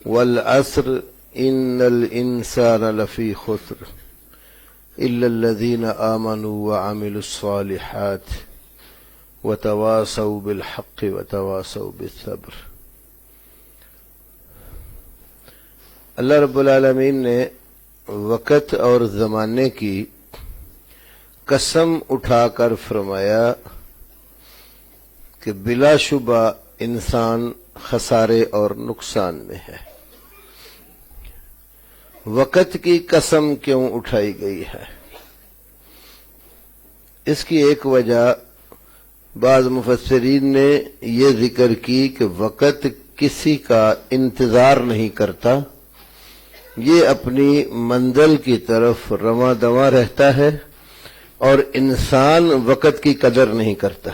والعصر إن الإنسان لفي خسر إلا الذين آمنوا وعملوا الصالحات وتواصوا بالحق وتواصوا بالصبر۔ اللہ رب العالمین نے وقت اور زمانے کی قسم اٹھا کر فرمایا کہ بلا شبہ انسان خسارے اور نقصان میں ہے۔ وقت کی قسم کیوں اٹھائی گئی ہے؟ اس کی ایک وجہ بعض مفسرین نے یہ ذکر کی کہ وقت کسی کا انتظار نہیں کرتا، یہ اپنی منزل کی طرف رواں دواں رہتا ہے اور انسان وقت کی قدر نہیں کرتا۔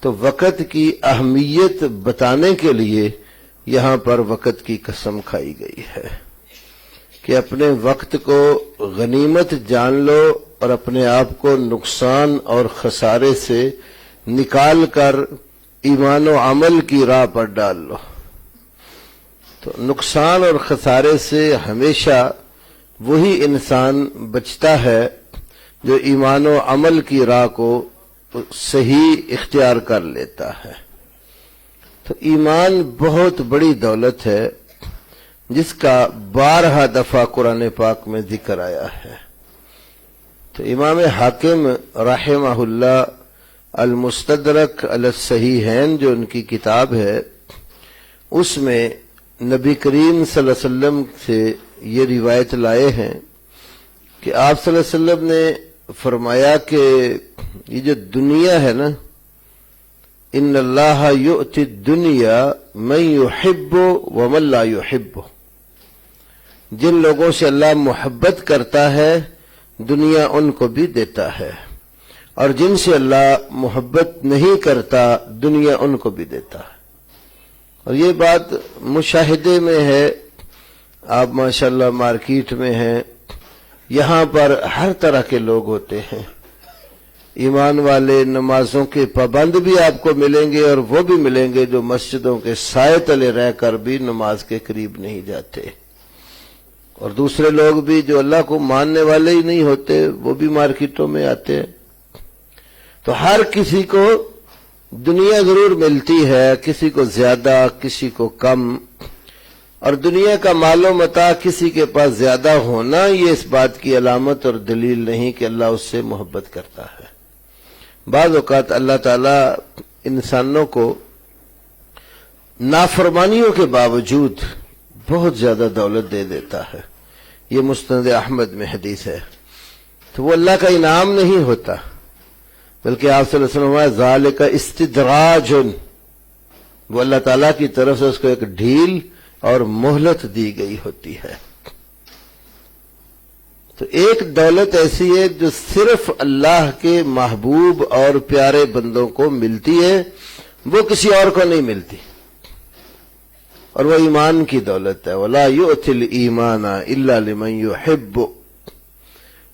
تو وقت کی اہمیت بتانے کے لیے یہاں پر وقت کی قسم کھائی گئی ہے کہ اپنے وقت کو غنیمت جان لو اور اپنے آپ کو نقصان اور خسارے سے نکال کر ایمان و عمل کی راہ پر ڈال لو۔ تو نقصان اور خسارے سے ہمیشہ وہی انسان بچتا ہے جو ایمان و عمل کی راہ کو صحیح اختیار کر لیتا ہے۔ تو ایمان بہت بڑی دولت ہے جس کا 12 دفعہ قرآن پاک میں ذکر آیا ہے۔ تو امام حاکم رحمہ اللہ المستدرک علی الصحیحین جو ان کی کتاب ہے، اس میں نبی کریم صلی اللہ علیہ وسلم سے یہ روایت لائے ہیں کہ آپ صلی اللہ علیہ وسلم نے فرمایا کہ یہ جو دنیا ہے نا، ان اللہ یؤتی الدنیا من یحب ومن لا یحب، جن لوگوں سے اللہ محبت کرتا ہے دنیا ان کو بھی دیتا ہے، اور جن سے اللہ محبت نہیں کرتا دنیا ان کو بھی دیتا ہے۔ اور یہ بات مشاہدے میں ہے، آپ ماشاءاللہ مارکیٹ میں ہیں، یہاں پر ہر طرح کے لوگ ہوتے ہیں، ایمان والے نمازوں کے پابند بھی آپ کو ملیں گے اور وہ بھی ملیں گے جو مسجدوں کے سائے تلے رہ کر بھی نماز کے قریب نہیں جاتے، اور دوسرے لوگ بھی جو اللہ کو ماننے والے ہی نہیں ہوتے وہ بھی مارکیٹوں میں آتے ہیں۔ تو ہر کسی کو دنیا ضرور ملتی ہے، کسی کو زیادہ کسی کو کم، اور دنیا کا مال و متاع کسی کے پاس زیادہ ہونا یہ اس بات کی علامت اور دلیل نہیں کہ اللہ اس سے محبت کرتا ہے۔ بعض اوقات اللہ تعالی انسانوں کو نافرمانیوں کے باوجود بہت زیادہ دولت دے دیتا ہے، یہ مسند احمد میں حدیث ہے۔ تو وہ اللہ کا انعام نہیں ہوتا، بلکہ آپ صلی اللہ علیہ وسلم ذالک استدراج، وہ اللہ تعالیٰ کی طرف سے اس کو ایک ڈھیل اور مہلت دی گئی ہوتی ہے۔ تو ایک دولت ایسی ہے جو صرف اللہ کے محبوب اور پیارے بندوں کو ملتی ہے، وہ کسی اور کو نہیں ملتی، اور وہ ایمان کی دولت ہے۔ وَلَا يُؤْتِ الْإِيمَانَ إِلَّا لِمَنْ يُحِبُّ،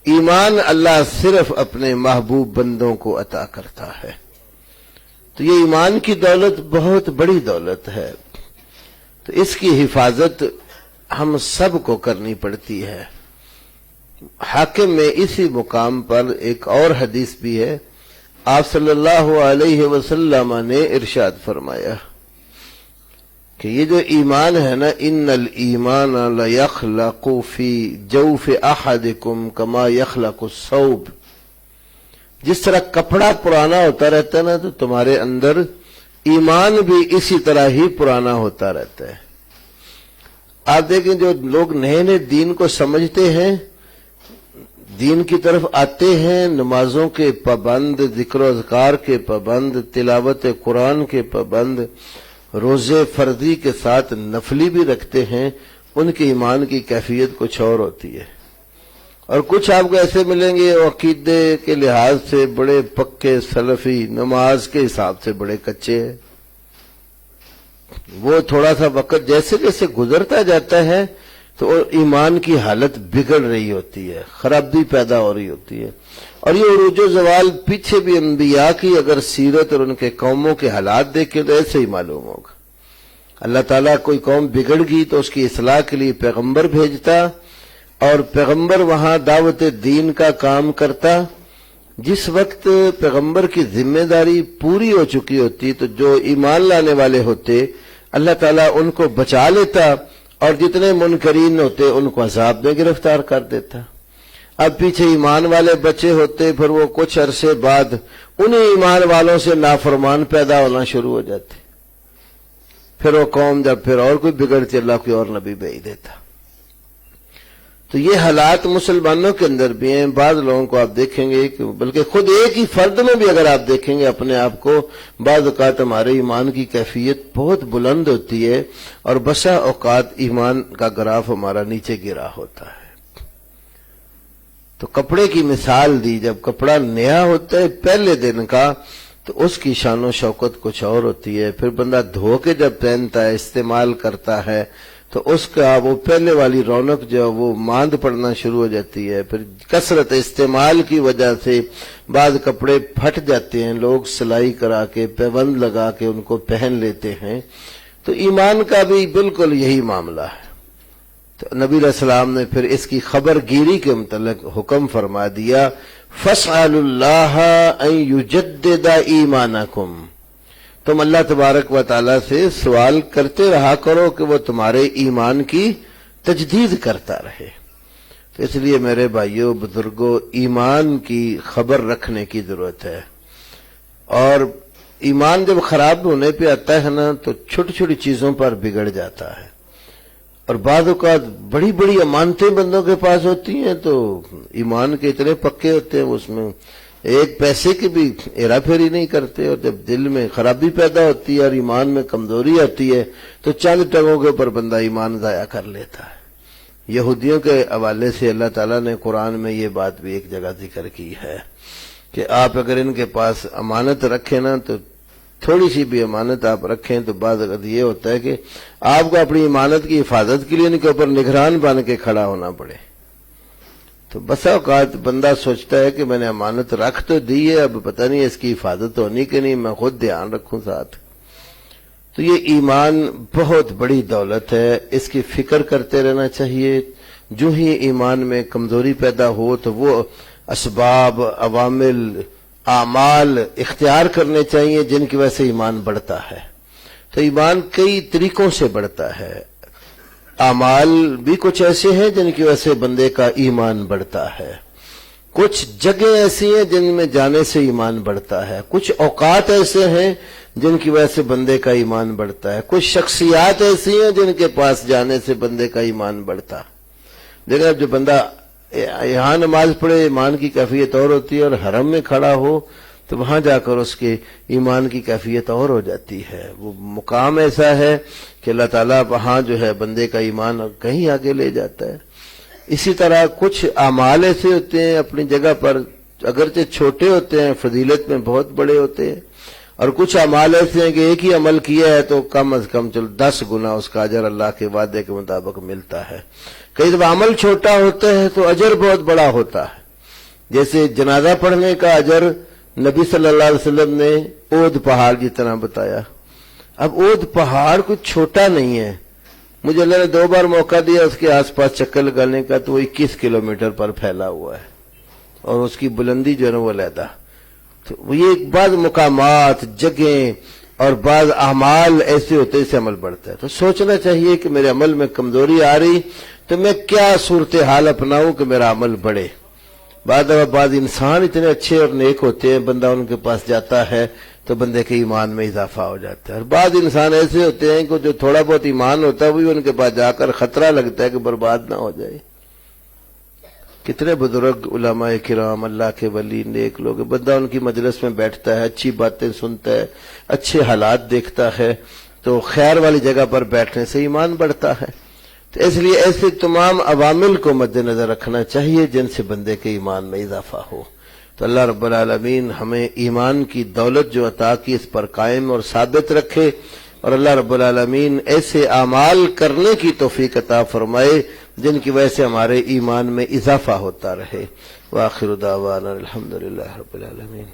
ایمان اللہ صرف اپنے محبوب بندوں کو عطا کرتا ہے۔ تو یہ ایمان کی دولت بہت بڑی دولت ہے، تو اس کی حفاظت ہم سب کو کرنی پڑتی ہے۔ حاکم میں اسی مقام پر ایک اور حدیث بھی ہے، آپ صلی اللہ علیہ وسلم نے ارشاد فرمایا کہ یہ جو ایمان ہے نا، ان الایمان لیخلق فی جوف احدکم کما یخلق الثوب، جس طرح کپڑا پرانا ہوتا رہتا ہے نا، تو تمہارے اندر ایمان بھی اسی طرح ہی پرانا ہوتا رہتا ہے۔ آپ دیکھیں جو لوگ نئے نئے دین کو سمجھتے ہیں، دین کی طرف آتے ہیں، نمازوں کے پابند، ذکر و اذکار کے پابند، تلاوت قرآن کے پابند، روزے فرضی کے ساتھ نفلی بھی رکھتے ہیں، ان کے ایمان کی کیفیت کچھ اور ہوتی ہے۔ اور کچھ آپ کو ایسے ملیں گے عقیدے کے لحاظ سے بڑے پکے سلفی، نماز کے حساب سے بڑے کچے ہیں۔ وہ تھوڑا سا وقت جیسے جیسے گزرتا جاتا ہے تو تو ایمان کی حالت بگڑ رہی ہوتی ہے، خرابی پیدا ہو رہی ہوتی ہے. اور یہ عروج و زوال پیچھے بھی انبیاء کی اگر سیرت اور ان کے قوموں کے حالات دیکھیں تو ایسے ہی معلوم ہوگا. اللہ تعالیٰ کوئی قوم بگڑ گئی تو اس کی اصلاح کے لیے پیغمبر بھیجتا، اور پیغمبر وہاں دعوت دین کا کام کرتا. جس وقت پیغمبر کی ذمہ داری پوری ہو چکی ہوتی تو جو ایمان لانے والے ہوتے اللہ تعالیٰ ان کو بچا لیتا، اور جتنے منکرین ہوتے ان کو عذاب میں گرفتار کر دیتا. اب پیچھے ایمان والے بچے ہوتے، پھر وہ کچھ عرصے بعد انہیں ایمان والوں سے نافرمان پیدا ہونا شروع ہو جاتے. پھر وہ قوم جب پھر اور کوئی بگڑتی اللہ کوئی اور نبی بھیج دیتا. تو یہ حالات مسلمانوں کے اندر بھی ہیں. بعض لوگوں کو آپ دیکھیں گے کہ بلکہ خود ایک ہی فرد میں بھی اگر آپ دیکھیں گے اپنے آپ کو، بعض اوقات ہمارے ایمان کی کیفیت بہت بلند ہوتی ہے اور بسا اوقات ایمان کا گراف ہمارا نیچے گرا ہوتا ہے. تو کپڑے کی مثال دی، جب کپڑا نیا ہوتا ہے پہلے دن کا تو اس کی شان و شوکت کچھ اور ہوتی ہے. پھر بندہ دھو کے جب پہنتا ہے، استعمال کرتا ہے، تو اس کا وہ پہلے والی رونق جو وہ ماند پڑنا شروع ہو جاتی ہے. پھر کثرت استعمال کی وجہ سے بعض کپڑے پھٹ جاتے ہیں، لوگ سلائی کرا کے پیوند لگا کے ان کو پہن لیتے ہیں. تو ایمان کا بھی بالکل یہی معاملہ ہے. تو نبی علیہ السلام نے پھر اس کی خبر گیری کے متعلق حکم فرما دیا، فَاسْأَلُوا اللَّهَ أَن يُجَدِّدَ إِيمَانَكُمْ، تم اللہ تبارک و تعالیٰ سے سوال کرتے رہا کرو کہ وہ تمہارے ایمان کی تجدید کرتا رہے. تو اس لیے میرے بھائیوں بزرگوں، ایمان کی خبر رکھنے کی ضرورت ہے. اور ایمان جب خراب ہونے پہ آتا ہے نا تو چھوٹی چھوٹی چیزوں پر بگڑ جاتا ہے. اور بعض اوقات بڑی بڑی امانتیں بندوں کے پاس ہوتی ہیں تو ایمان کے اتنے پکے ہوتے ہیں اس میں ایک پیسے کی بھی ہیرا پھیری نہیں کرتے. اور جب دل میں خرابی پیدا ہوتی ہے اور ایمان میں کمزوری آتی ہے تو چند ٹگوں کے اوپر بندہ ایمان ضائع کر لیتا ہے. یہودیوں کے حوالے سے اللہ تعالیٰ نے قرآن میں یہ بات بھی ایک جگہ ذکر کی ہے کہ آپ اگر ان کے پاس امانت رکھیں نا تو تھوڑی سی بھی امانت آپ رکھیں تو بعض وقت یہ ہوتا ہے کہ آپ کو اپنی امانت کی حفاظت کے لیے ان کے اوپر نگران بن کے کھڑا ہونا پڑے. تو بسا اوقات بندہ سوچتا ہے کہ میں نے امانت رکھ تو دی ہے، اب پتہ نہیں اس کی حفاظت ہونی کہ نہیں، میں خود دھیان رکھوں ساتھ. تو یہ ایمان بہت بڑی دولت ہے، اس کی فکر کرتے رہنا چاہیے. جو ہی ایمان میں کمزوری پیدا ہو تو وہ اسباب، عوامل، اعمال اختیار کرنے چاہیے جن کی وجہ سے ایمان بڑھتا ہے. تو ایمان کئی طریقوں سے بڑھتا ہے. اعمال بھی کچھ ایسے ہیں جن کی وجہ سے بندے کا ایمان بڑھتا ہے. کچھ جگہ ایسی ہیں جن میں جانے سے ایمان بڑھتا ہے. کچھ اوقات ایسے ہیں جن کی وجہ سے بندے کا ایمان بڑھتا ہے. کچھ شخصیات ایسی ہیں جن کے پاس جانے سے بندے کا ایمان بڑھتا ہے. دیکھیں اب جو بندہ یہاں نماز پڑھے ایمان کی کیفیت اور ہوتی ہے، اور حرم میں کھڑا ہو تو وہاں جا کر اس کے ایمان کی کیفیت اور ہو جاتی ہے. وہ مقام ایسا ہے کہ اللہ تعالیٰ وہاں جو ہے بندے کا ایمان کہیں آگے لے جاتا ہے. اسی طرح کچھ اعمال ایسے ہوتے ہیں اپنی جگہ پر اگرچہ چھوٹے ہوتے ہیں، فضیلت میں بہت بڑے ہوتے ہیں. اور کچھ اعمال ایسے ہیں کہ ایک ہی عمل کیا ہے تو کم از کم 10 گنا اس کا اجر اللہ کے وعدے کے مطابق ملتا ہے. کئی دفعہ عمل چھوٹا ہوتا ہے تو اجر بہت بڑا ہوتا ہے. جیسے جنازہ پڑھنے کا اجر نبی صلی اللہ علیہ وسلم نے اود پہاڑ جتنا بتایا. اب اود پہاڑ کچھ چھوٹا نہیں ہے. مجھے اللہ نے 2 بار موقع دیا اس کے آس پاس چکر لگانے کا تو وہ 21 کلومیٹر پر پھیلا ہوا ہے اور اس کی بلندی جو ہے نا وہ علیحدہ. تو یہ بعض مقامات، جگہیں اور بعض اعمال ایسے ہوتے ہیں، اس سے عمل بڑھتا ہے. تو سوچنا چاہیے کہ میرے عمل میں کمزوری آ رہی تو میں کیا صورتحال اپناؤں کہ میرا عمل بڑھے. بعض انسان اتنے اچھے اور نیک ہوتے ہیں، بندہ ان کے پاس جاتا ہے تو بندے کے ایمان میں اضافہ ہو جاتا ہے. اور بعض انسان ایسے ہوتے ہیں کہ جو تھوڑا بہت ایمان ہوتا ہے وہی ان کے پاس جا کر خطرہ لگتا ہے کہ برباد نہ ہو جائے. کتنے بزرگ علماء کرام، اللہ کے ولی، نیک لوگ، بندہ ان کی مجلس میں بیٹھتا ہے، اچھی باتیں سنتا ہے، اچھے حالات دیکھتا ہے تو خیر والی جگہ پر بیٹھنے سے ایمان بڑھتا ہے. تو اس لیے ایسے تمام عوامل کو مد نظر رکھنا چاہیے جن سے بندے کے ایمان میں اضافہ ہو. تو اللہ رب العالمین ہمیں ایمان کی دولت جو عطا کی اس پر قائم اور ثابت رکھے، اور اللہ رب العالمین ایسے اعمال کرنے کی توفیق عطا فرمائے جن کی وجہ سے ہمارے ایمان میں اضافہ ہوتا رہے۔ وآخر دعوانا الحمدللہ رب العالمین۔